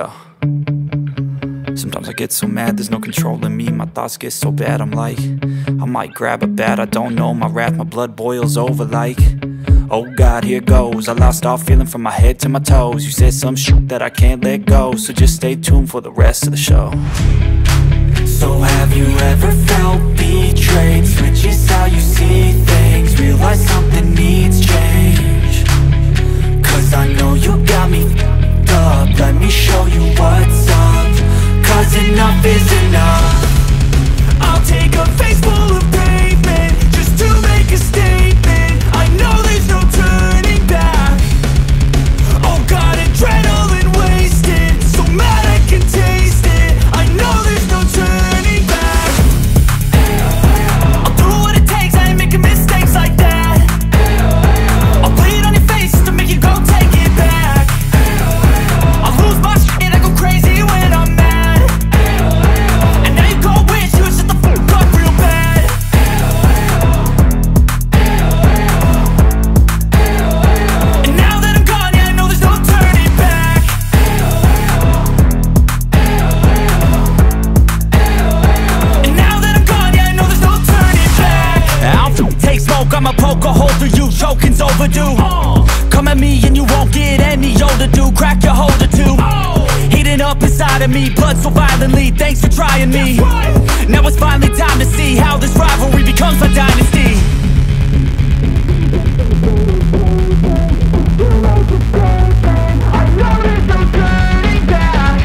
go. Sometimes I get so mad, there's no controlling me. My thoughts get so bad, I'm like, I might grab a bat, I don't know. My wrath, my blood boils over like, oh God, here goes. I lost all feeling from my head to my toes. You said some shit that I can't let go, so just stay tuned for the rest of the show. So have you ever felt betrayed? Switches how you see things, realize something needs change. Cause I know you got me f***ed up. Let me show you what's up. Cause enough is enough. I'll take a face full of pavement just to make a statement. I know there's no turning back. Oh God, adrenaline wasted, so mad I can taste it. I know there's no turning back. I'll do what it takes, I ain't making mistakes like that. I'll bleed on your face just to make you go take it back. I'll lose my shit, I go crazy when I'm mad. I'ma poke a hole through you, choking's overdue. Come at me and you won't get any older, dude. Crack your holder too. Heating up inside of me, blood so violently. Thanks for trying me. Now it's finally time to see how this rivalry becomes a dynasty. I know there's no turning back.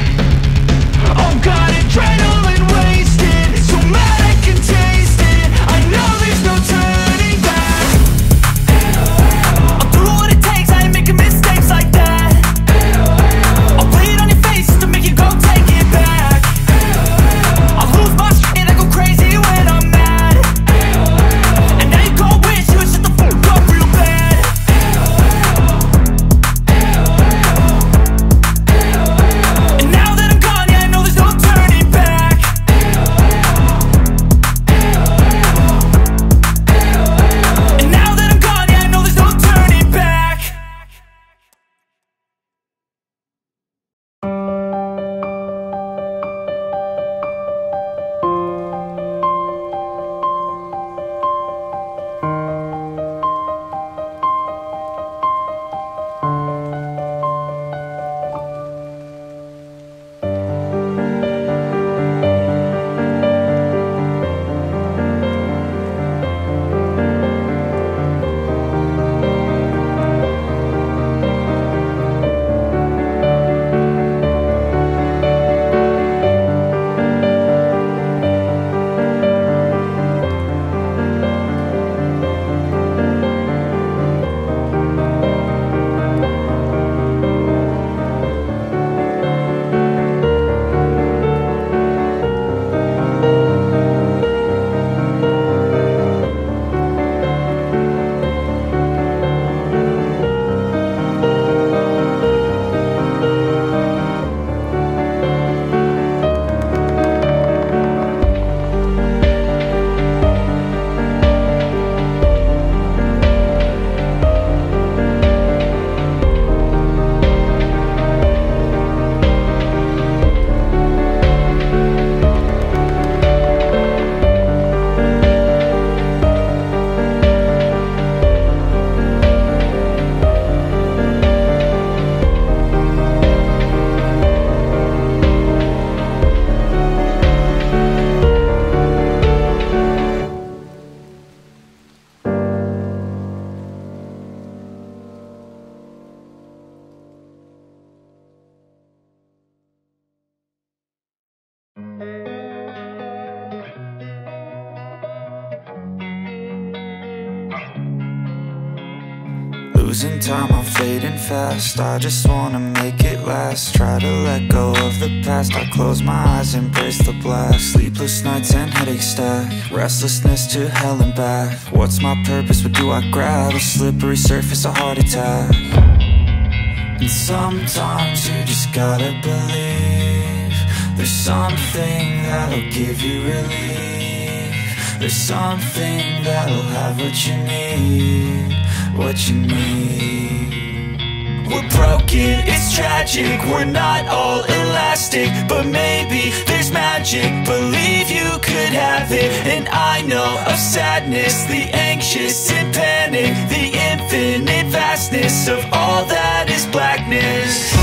Oh God, adrenaline wasted, so mad I can taste it. I know there's no turning back. Losing time, I'm fading fast. I just wanna make it last. Try to let go of the past. I close my eyes, embrace the blast. Sleepless nights and headaches stack. Restlessness to hell and back. What's my purpose? What do I grab? A slippery surface, a heart attack. And sometimes you just gotta believe there's something that'll give you relief. There's something that'll have what you need, what you need. We're broken, it's tragic, we're not all alike. plastic, but maybe there's magic. Believe you could have it. And I know of sadness, the anxious and panic, the infinite vastness of all that is blackness.